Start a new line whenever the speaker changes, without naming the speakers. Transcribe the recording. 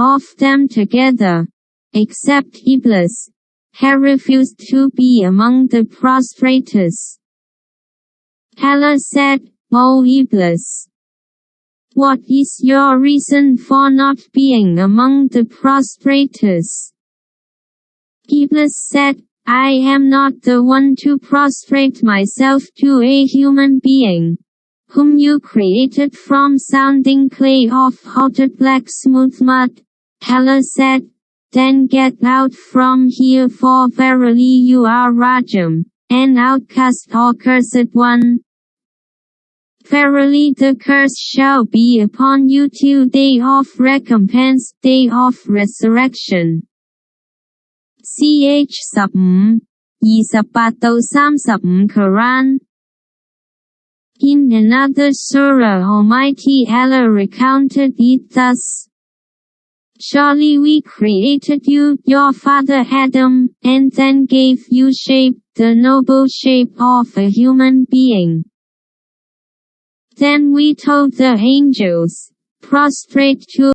of them together, except Iblis, had refused to be among the prostrators. Allah said, O Iblis, what is your reason for not being among the prostrators? Iblis said, I am not the one to prostrate myself to a human being, whom you created from sounding clay of halted black smooth mud. Allah said, then get out from here, for verily you are Rajam, an outcast or cursed one. Verily the curse shall be upon you till day of recompense, day of resurrection. Ch 15, 28-35 Quran. In another surah Almighty Allah recounted it thus. Surely we created you, your father Adam, and then gave you shape, the noble shape of a human being. Then we told the angels, prostrate to